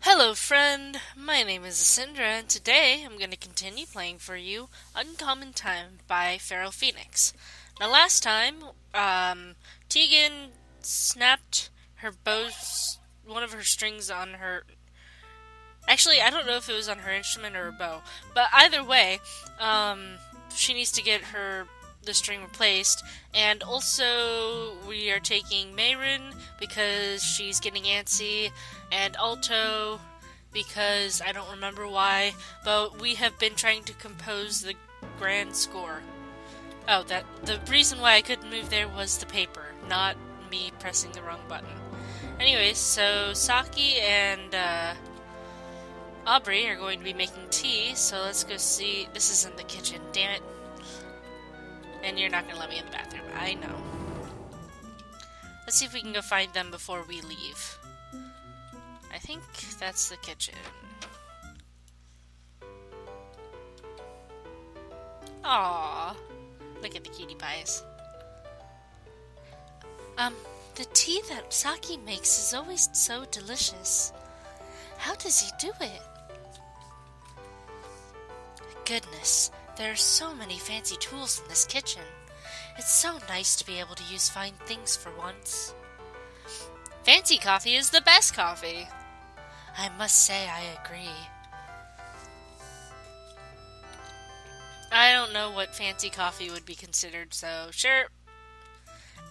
Hello friend, my name is Ascendra and today I'm going to continue playing for you Uncommon Time by Pharaoh Phoenix. Now last time, Teagan snapped her one of her strings on her... Actually, I don't know if it was on her instrument or her bow, but either way, she needs to get the string replaced, and also we are taking Mayrin because she's getting antsy, and Alto because I don't remember why, but we have been trying to compose the grand score. Oh, the reason why I couldn't move there was the paper, not me pressing the wrong button. Anyways, so Saki and Aubrey are going to be making tea, so let's go see. This isn't the kitchen, damn it. And you're not going to let me in the bathroom. I know. Let's see if we can go find them before we leave. I think that's the kitchen. Aww. Look at the cutie pies. The tea that Saki makes is always so delicious. How does he do it? Goodness. There are so many fancy tools in this kitchen. It's so nice to be able to use fine things for once. Fancy coffee is the best coffee. I must say I agree. I don't know what fancy coffee would be considered, so sure.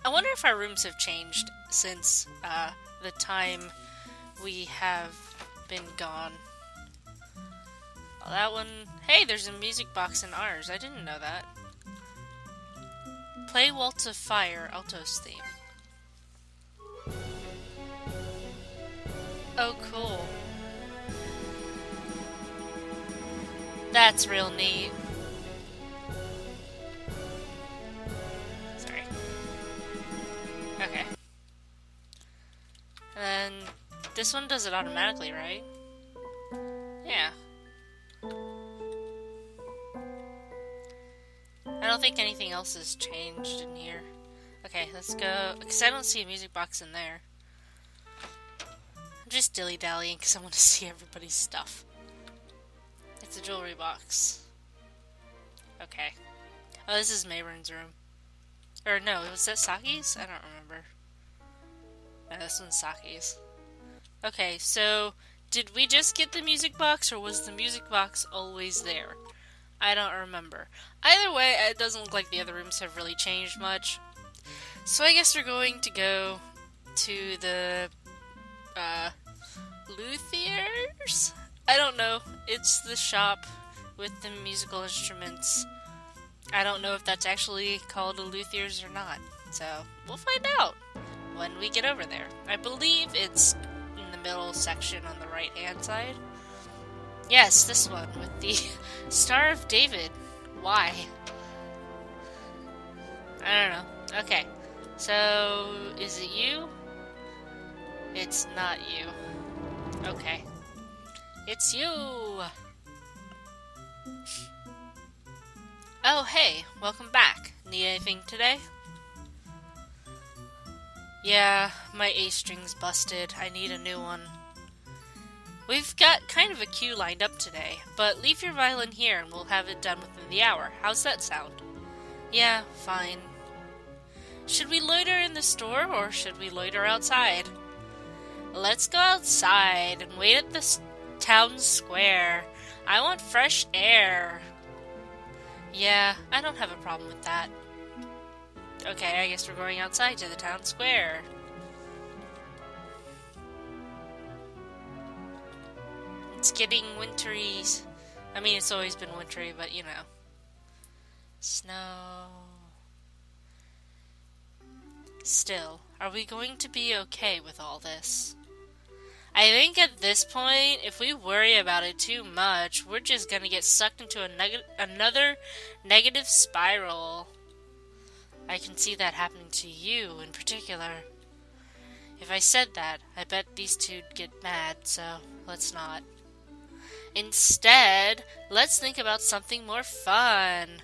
I wonder if our rooms have changed since the time we have been gone. Oh, that one... Hey, there's a music box in ours. I didn't know that. Play Waltz of Fire, Alto's theme. Oh, cool. That's real neat. Sorry. Okay. And this one does it automatically, right? Yeah. I don't think anything else has changed in here. Okay, let's go, because I don't see a music box in there. I'm just dilly-dallying because I want to see everybody's stuff. It's a jewelry box. Okay. Oh, this is Mayron's room. Or no, was that Saki's? I don't remember. No, this one's Saki's. Okay, so did we just get the music box, or was the music box always there? I don't remember. Either way, it doesn't look like the other rooms have really changed much. So I guess we're going to go to the, luthiers? I don't know. It's the shop with the musical instruments. I don't know if that's actually called a luthiers or not. So, we'll find out when we get over there. I believe it's in the middle section on the right-hand side. Yes, this one with the Star of David. Why? I don't know. Okay. So, is it you? It's not you. Okay. It's you! Oh, hey. Welcome back. Need anything today? Yeah, my A string's busted. I need a new one. We've got kind of a queue lined up today, but leave your violin here and we'll have it done within the hour. How's that sound? Yeah, fine. Should we loiter in the store or should we loiter outside? Let's go outside and wait at the town square. I want fresh air. Yeah, I don't have a problem with that. Okay, I guess we're going outside to the town square. It's getting wintry. I mean, it's always been wintry, but you know. Snow. Still, are we going to be okay with all this? I think at this point, if we worry about it too much, we're just gonna get sucked into another negative spiral. I can see that happening to you in particular. If I said that, I bet these two'd get mad, so let's not. Instead, let's think about something more fun.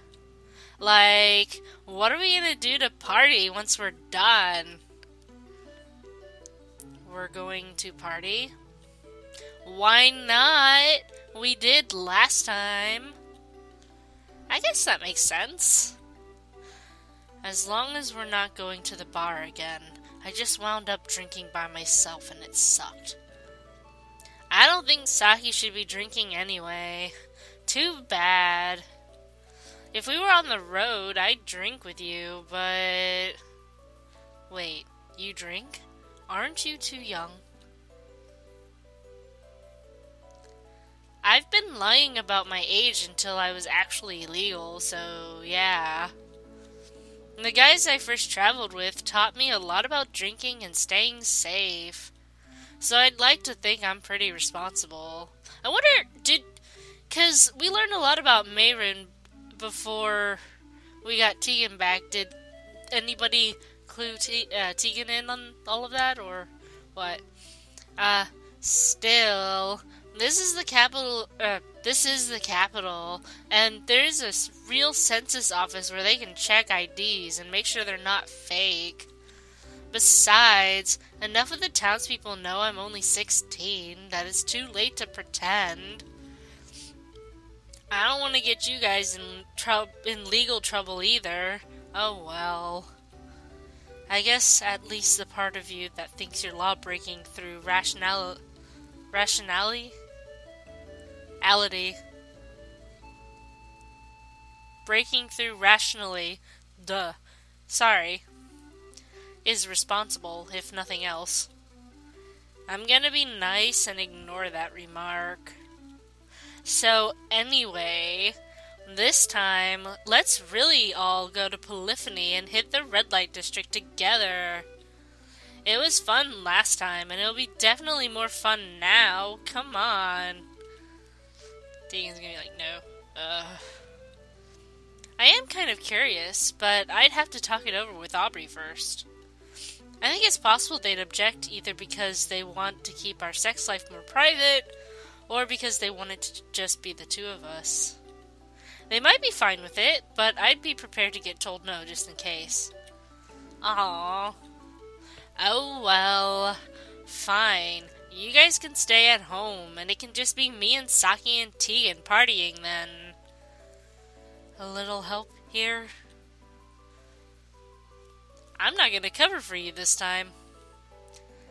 Like, what are we gonna do to party once we're done? We're going to party? Why not? We did last time. I guess that makes sense. As long as we're not going to the bar again. I just wound up drinking by myself and it sucked. I don't think Saki should be drinking anyway. Too bad. If we were on the road, I'd drink with you, but... Wait, you drink? Aren't you too young? I've been lying about my age until I was actually legal, so yeah. The guys I first traveled with taught me a lot about drinking and staying safe. So I'd like to think I'm pretty responsible. I wonder, cause we learned a lot about Mayrin before we got Teagan back. Did anybody clue Teagan in on all of that, or what? Still, this is the capital, and there's a real census office where they can check IDs and make sure they're not fake. Besides, enough of the townspeople know I'm only 16, that it's too late to pretend. I don't want to get you guys in legal trouble either. Oh well. I guess at least the part of you that thinks you're law-breaking through rationality? Breaking through rationally, sorry, is responsible, if nothing else. I'm gonna be nice and ignore that remark. So anyway, this time, let's really all go to Polyphony and hit the red light district together. It was fun last time, and it'll be definitely more fun now. Come on. Teagan's gonna be like, no. I am kind of curious, but I'd have to talk it over with Aubrey first. I think it's possible they'd object either because they want to keep our sex life more private, or because they want it to just be the two of us. They might be fine with it, but I'd be prepared to get told no just in case. Aww. Oh well. Fine. You guys can stay at home, and it can just be me and Saki and Teagan partying then. A little help here? I'm not gonna cover for you this time.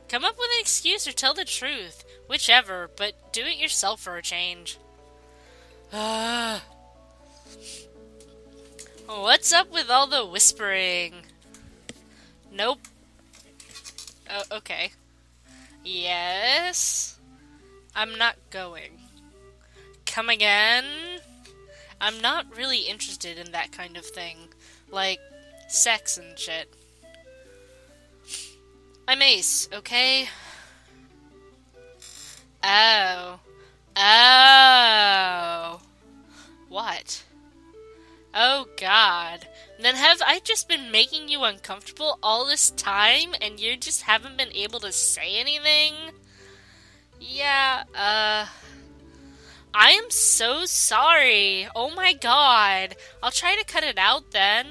Come up with an excuse or tell the truth. Whichever, but do it yourself for a change. What's up with all the whispering? Nope. Oh, okay. Yes? I'm not going. Come again? I'm not really interested in that kind of thing. Like, sex and shit. I'm Ace, okay? Oh. Oh. What? Oh god. Then have I just been making you uncomfortable all this time and you just haven't been able to say anything? Yeah, I am so sorry. Oh my god. I'll try to cut it out then.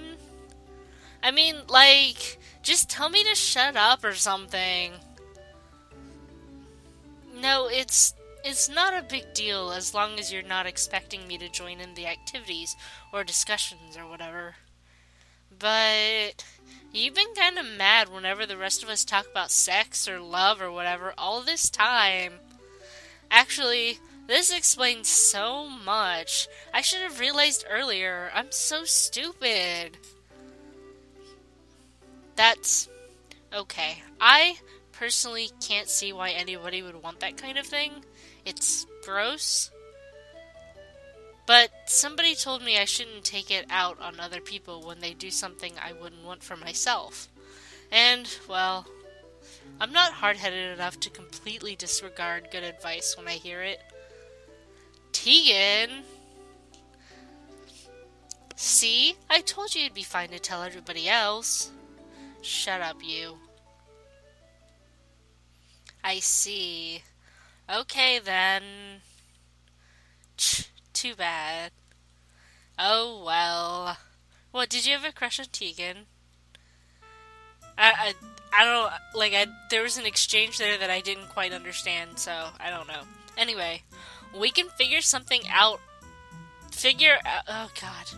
I mean, like, just tell me to shut up or something. No, it's not a big deal as long as you're not expecting me to join in the activities or discussions or whatever. But you've been kind of mad whenever the rest of us talk about sex or love or whatever all this time. Actually, this explains so much. I should have realized earlier. I'm so stupid. That's okay. I personally can't see why anybody would want that kind of thing. It's gross. But somebody told me I shouldn't take it out on other people when they do something I wouldn't want for myself. And, well, I'm not hard-headed enough to completely disregard good advice when I hear it. Teagan! See? I told you it'd be fine to tell everybody else. Shut up, you. I see. Okay, then. Too bad. Oh, well. What, did you have a crush on Teagan? I don't, like, there was an exchange there that I didn't quite understand, so I don't know. Anyway, we can figure something out. Oh god.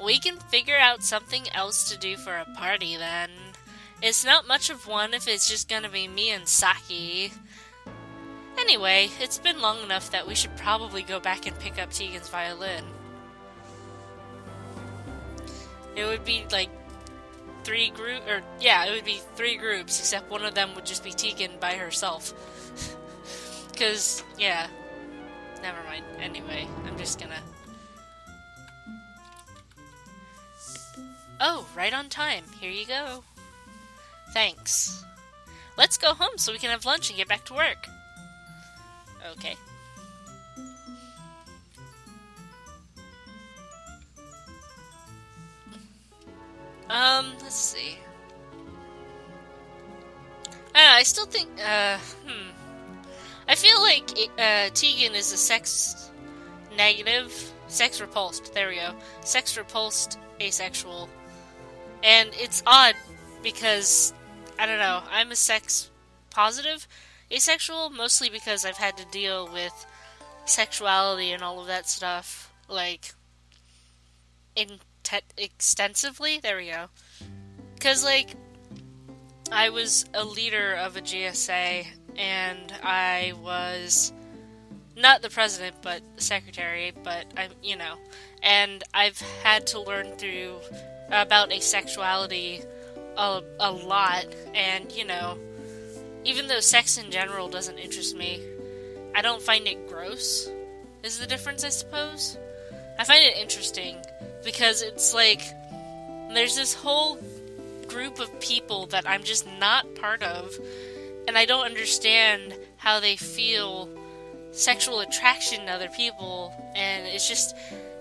We can figure out something else to do for a party then. It's not much of one if it's just gonna be me and Saki. Anyway, it's been long enough that we should probably go back and pick up Teagan's violin. It would be like it would be 3 groups, except one of them would just be Teagan by herself. Cause, yeah. Never mind. Anyway, I'm just gonna... Oh, right on time. Here you go. Thanks. Let's go home so we can have lunch and get back to work. Okay. Let's see. I still think, I feel like, Teagan is a sex repulsed, there we go. Sex repulsed asexual. And it's odd, because, I don't know, I'm a sex positive asexual, mostly because I've had to deal with sexuality and all of that stuff, like, extensively, there we go. Because, like, I was a leader of a GSA, and I was not the president, but the secretary, but and I've had to learn about asexuality a lot, and, even though sex in general doesn't interest me, I don't find it gross, is the difference, I suppose. I find it interesting, because it's like, there's this whole group of people that I'm just not part of, and I don't understand how they feel sexual attraction to other people, and it's just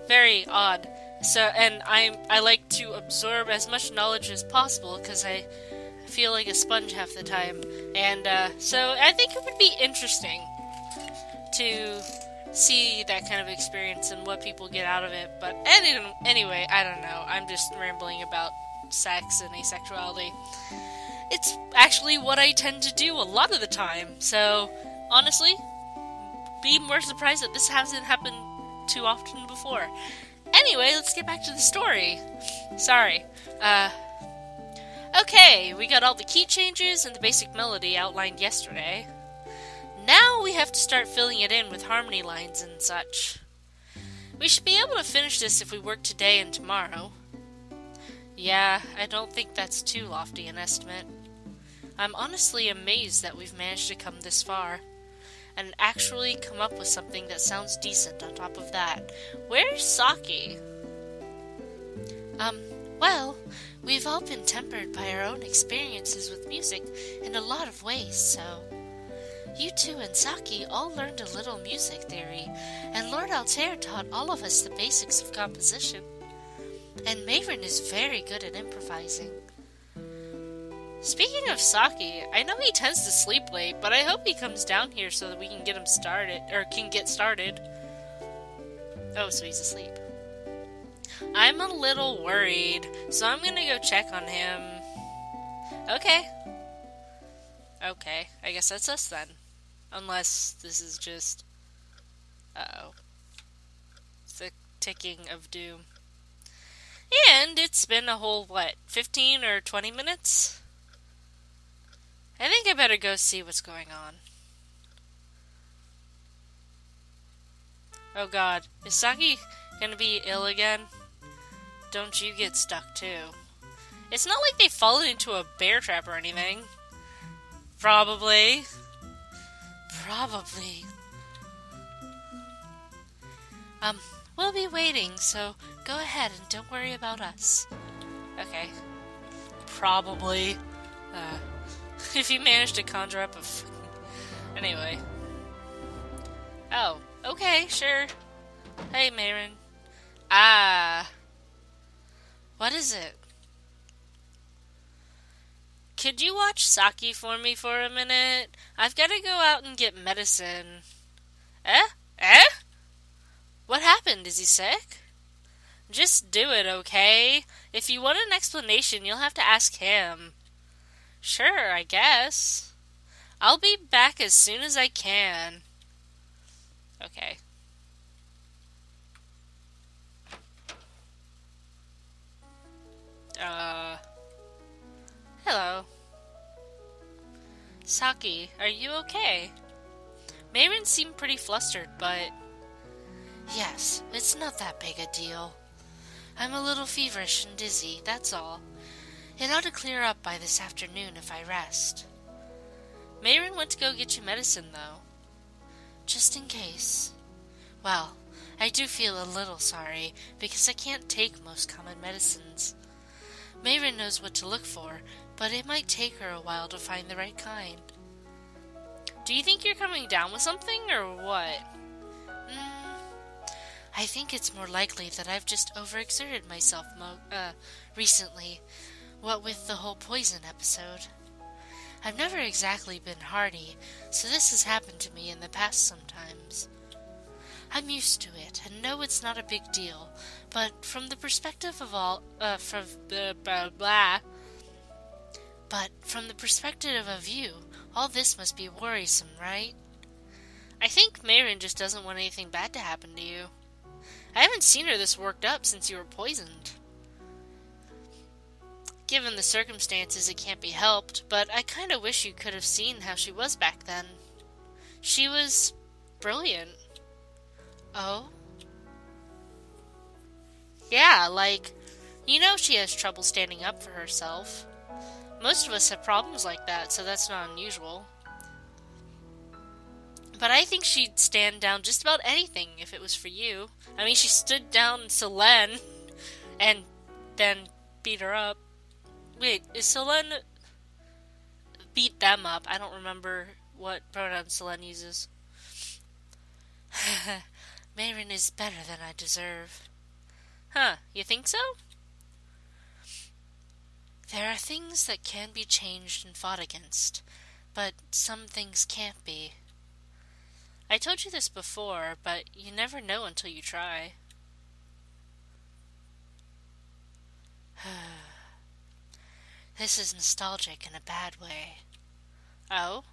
very odd. So, and I like to absorb as much knowledge as possible, because I feel like a sponge half the time, and so I think it would be interesting to see that kind of experience and what people get out of it. But anyway, I don't know, I'm just rambling about sex and asexuality. It's actually what I tend to do a lot of the time, so honestly, be more surprised that this hasn't happened too often before. Anyway, let's get back to the story. Sorry. Okay, we got all the key changes and the basic melody outlined yesterday. Now we have to start filling it in with harmony lines and such. We should be able to finish this if we work today and tomorrow. Yeah, I don't think that's too lofty an estimate. I'm honestly amazed that we've managed to come this far, and actually come up with something that sounds decent on top of that. Where's Saki? Well, we've all been tempered by our own experiences with music in a lot of ways, so... You two and Saki all learned a little music theory, and Lord Altair taught all of us the basics of composition. And Mavrin is very good at improvising. Speaking of Saki, I know he tends to sleep late, but I hope he comes down here so that we can get him started, or can get started. Oh, so he's asleep. I'm a little worried, so I'm gonna go check on him. Okay. Okay, I guess that's us then. Unless this is just... Uh-oh. It's the ticking of doom. And it's been a whole, 15 or 20 minutes? I think I better go see what's going on. Oh god, is Saki gonna be ill again? Don't you get stuck too. It's not like they've fallen into a bear trap or anything. Probably. We'll be waiting, so go ahead and don't worry about us. Okay. Probably. If you manage to conjure up a Anyway. Oh, okay, sure. Hey, Maren. What is it? Could you watch Saki for me for a minute? I've got to go out and get medicine. Eh? What happened? Is he sick? Just do it, okay? If you want an explanation, you'll have to ask him. Sure, I guess. I'll be back as soon as I can. Okay. Hello. Saki, are you okay? Mayrin seemed pretty flustered, but... Yes, it's not that big a deal. I'm a little feverish and dizzy, that's all. It ought to clear up by this afternoon if I rest. Mayrin went to go get you medicine, though. Just in case. Well, I do feel a little sorry, because I can't take most common medicines. Mayrin knows what to look for, but it might take her a while to find the right kind. Do you think you're coming down with something, or what? I think it's more likely that I've just overexerted myself recently, what with the whole poison episode. I've never exactly been hardy, so this has happened to me in the past sometimes. I'm used to it, and know it's not a big deal, but from the perspective of you, all this must be worrisome, right? I think Mayrin just doesn't want anything bad to happen to you. I haven't seen her this worked up since you were poisoned. Given the circumstances, it can't be helped, but I kinda wish you could have seen how she was back then. She was brilliant. Oh? Yeah, like, you know she has trouble standing up for herself. Most of us have problems like that, so that's not unusual. But I think she'd stand down just about anything if it was for you. I mean, she stood down Selene and then beat her up. Wait, is Selene... beat them up? I don't remember what pronoun Selene uses. Mayrin is better than I deserve. Huh, you think so? There are things that can be changed and fought against, but some things can't be. I told you this before, but you never know until you try. This is nostalgic in a bad way. Oh?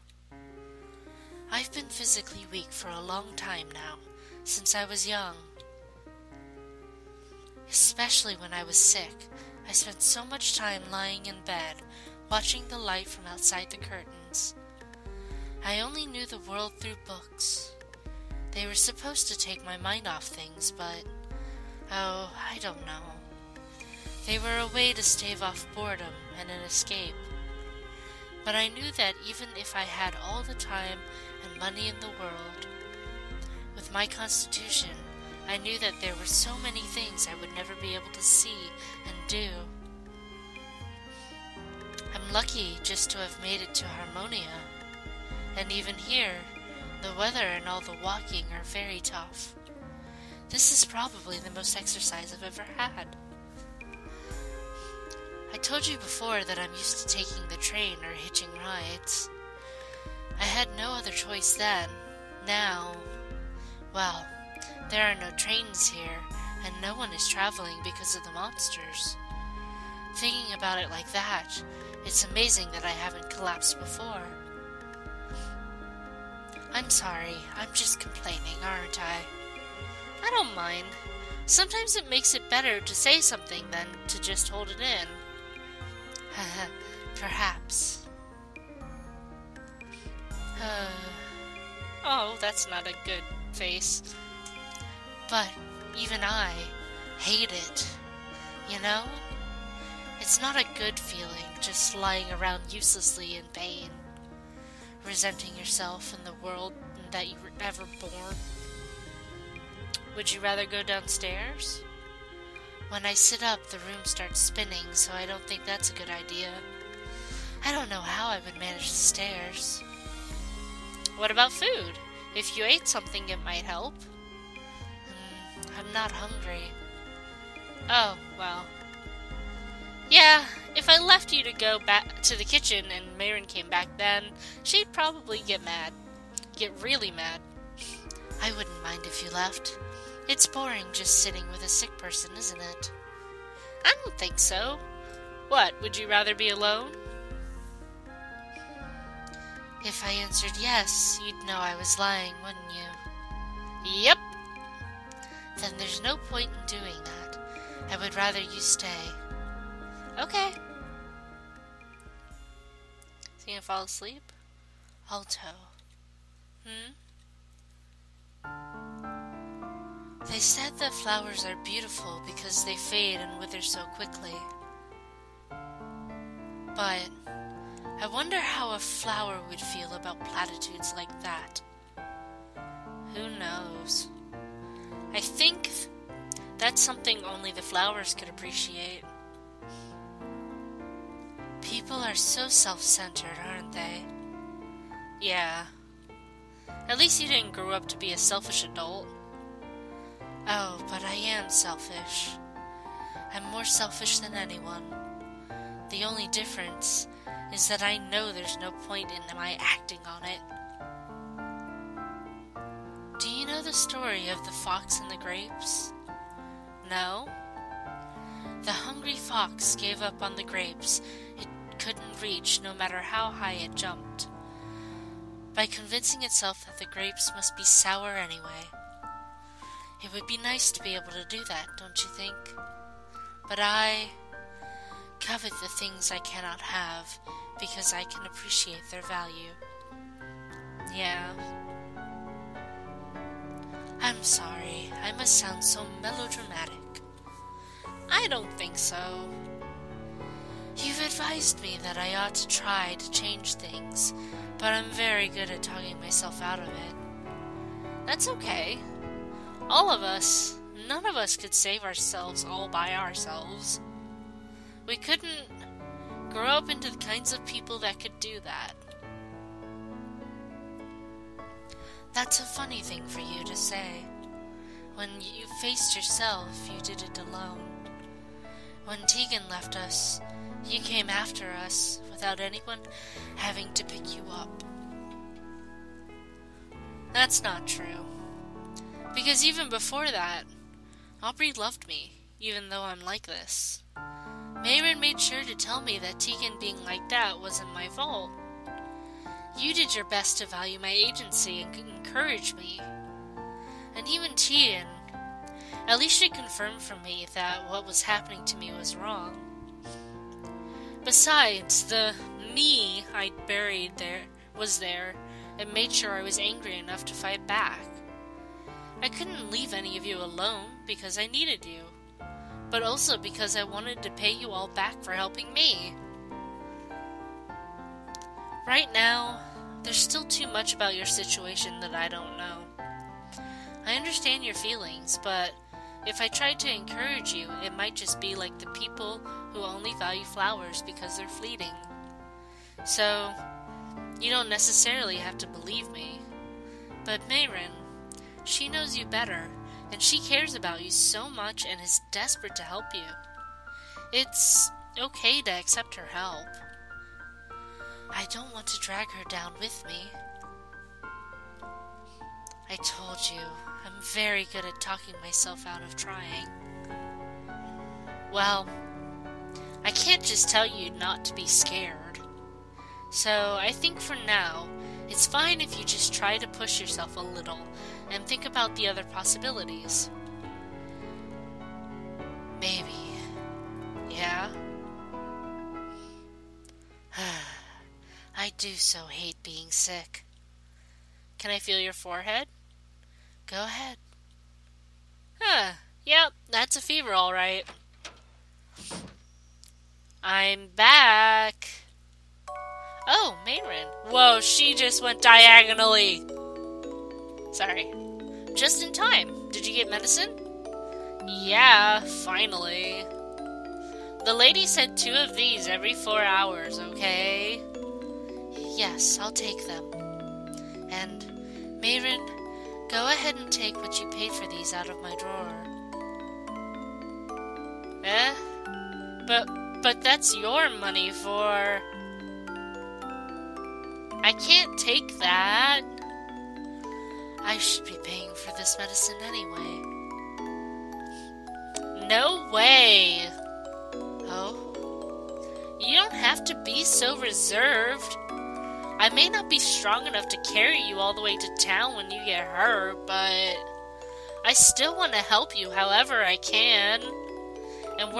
I've been physically weak for a long time now, since I was young. Especially when I was sick, I spent so much time lying in bed, watching the light from outside the curtains. I only knew the world through books. They were supposed to take my mind off things, but... oh, I don't know. They were a way to stave off boredom and an escape. But I knew that even if I had all the time and money in the world, with my constitution, I knew that there were so many things I would never be able to see and do. I'm lucky just to have made it to Harmonia. And even here, the weather and all the walking are very tough. This is probably the most exercise I've ever had. I told you before that I'm used to taking the train or hitching rides. I had no other choice then. Now, well, there are no trains here, and no one is traveling because of the monsters. Thinking about it like that, it's amazing that I haven't collapsed before. I'm sorry, I'm just complaining, aren't I? I don't mind. Sometimes it makes it better to say something than to just hold it in. Perhaps. Oh, that's not a good face. But even I hate it, you know? It's not a good feeling, just lying around uselessly in pain, resenting yourself and the world that you were ever born. Would you rather go downstairs? When I sit up, the room starts spinning, so I don't think that's a good idea. I don't know how I would manage the stairs. What about food? If you ate something, it might help. I'm not hungry. Oh, well. Yeah, if I left you to go back to the kitchen and Mayrin came back then, she'd probably get mad. Get really mad. I wouldn't mind if you left. It's boring just sitting with a sick person, isn't it? I don't think so. What, would you rather be alone? If I answered yes, you'd know I was lying, wouldn't you? Yep. Then there's no point in doing that. I would rather you stay. Okay. Is he gonna fall asleep? Alto. They said that flowers are beautiful because they fade and wither so quickly. But I wonder how a flower would feel about platitudes like that. Who knows? I think that's something only the flowers could appreciate. People are so self-centered, aren't they? Yeah. At least you didn't grow up to be a selfish adult. Oh, but I am selfish. I'm more selfish than anyone. The only difference is that I know there's no point in my acting on it. Do you know the story of the fox and the grapes? No? The hungry fox gave up on the grapes it couldn't reach no matter how high it jumped, by convincing itself that the grapes must be sour anyway. It would be nice to be able to do that, don't you think? But I covet the things I cannot have because I can appreciate their value. Yeah. I'm sorry, I must sound so melodramatic. I don't think so. You've advised me that I ought to try to change things, but I'm very good at talking myself out of it. That's okay. All of us, none of us could save ourselves all by ourselves. We couldn't grow up into the kinds of people that could do that. That's a funny thing for you to say. When you faced yourself, you did it alone. When Teagan left us, you came after us without anyone having to pick you up. That's not true. Because even before that, Aubrey loved me, even though I'm like this. Mayron made sure to tell me that Teagan being like that wasn't my fault. You did your best to value my agency and encourage me. And even Teagan, at least she confirmed for me that what was happening to me was wrong. Besides, the me I'd buried there was there and made sure I was angry enough to fight back. I couldn't leave any of you alone because I needed you, but also because I wanted to pay you all back for helping me. Right now, there's still too much about your situation that I don't know. I understand your feelings, but if I tried to encourage you, it might just be like the people who only value flowers because they're fleeting. So, you don't necessarily have to believe me. But Mayron, she knows you better, and she cares about you so much and is desperate to help you. It's okay to accept her help. I don't want to drag her down with me. I told you, I'm very good at talking myself out of trying. Well, I can't just tell you not to be scared. So I think for now, it's fine if you just try to push yourself a little and think about the other possibilities. Maybe. Yeah? I do so hate being sick. Can I feel your forehead? Go ahead. Yep, that's a fever, all right. I'm back. Oh, Mayron. Whoa, she just went diagonally. Sorry. Just in time. Did you get medicine? Yeah, finally. The lady said 2 of these every 4 hours, okay? Yes, I'll take them. And, Mayron, go ahead and take what you paid for these out of my drawer. But that's your money for... I can't take that. I should be paying for this medicine anyway. No way. Oh? You don't have to be so reserved. I may not be strong enough to carry you all the way to town when you get hurt, but I still want to help you however I can. And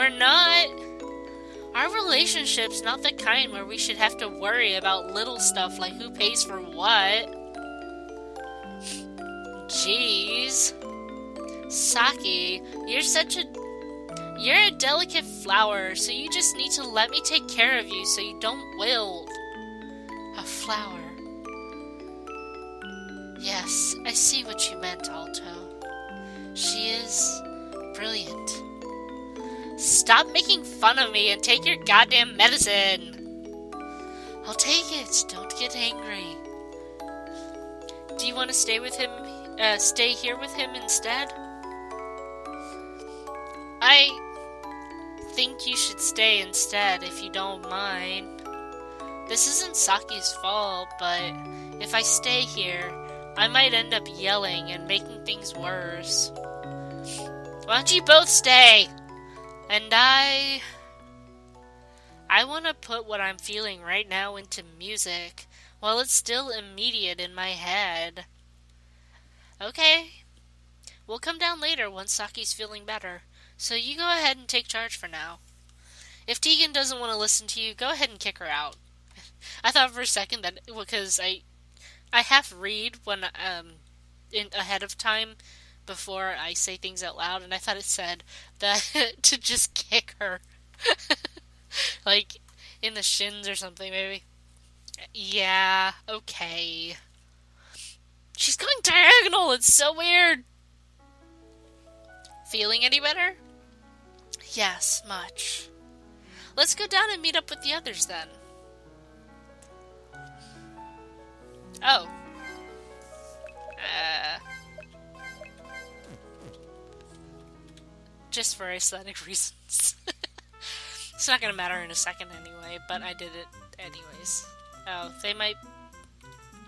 our relationship's not the kind where we should have to worry about little stuff like who pays for what. Jeez. Saki, you're a delicate flower, so you just need to let me take care of you so you don't wilt. A flower. Yes, I see what you meant, Alto. She is brilliant. Stop making fun of me and take your goddamn medicine. I'll take it. Don't get angry. Do you want to stay here with him instead? I think you should stay instead, if you don't mind. This isn't Saki's fault, but if I stay here, I might end up yelling and making things worse. Why don't you both stay? And I want to put what I'm feeling right now into music, while it's still immediate in my head. Okay. We'll come down later once Saki's feeling better. So you go ahead and take charge for now. If Teagan doesn't want to listen to you, go ahead and kick her out. I thought for a second that because I half read when ahead of time before I say things out loud, and I thought it said that to just kick her, like in the shins or something, maybe. Yeah, okay. She's going diagonal. It's so weird. Feeling any better? Yes, much. Let's go down and meet up with the others then. Oh. Just for aesthetic reasons. It's not gonna matter in a second anyway, but I did it anyways. Oh, they might...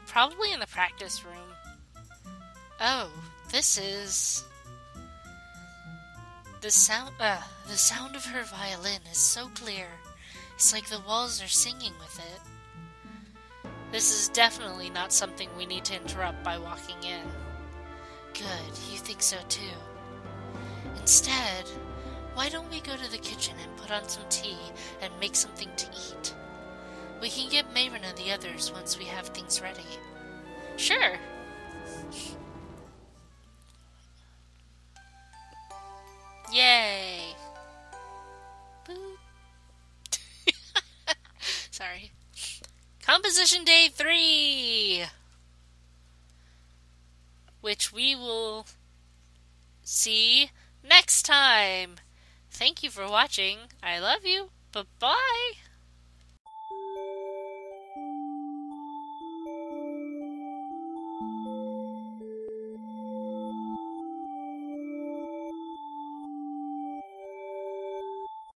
Probably in the practice room. Oh, this is... The sound of her violin is so clear. It's like the walls are singing with it. This is definitely not something we need to interrupt by walking in. Good, you think so too. Instead, why don't we go to the kitchen and put on some tea and make something to eat? We can get Mayron and the others once we have things ready. Sure. Yay! Boop. Sorry. Composition Day 3! Which we will see next time. Thank you for watching. I love you. Bye-bye.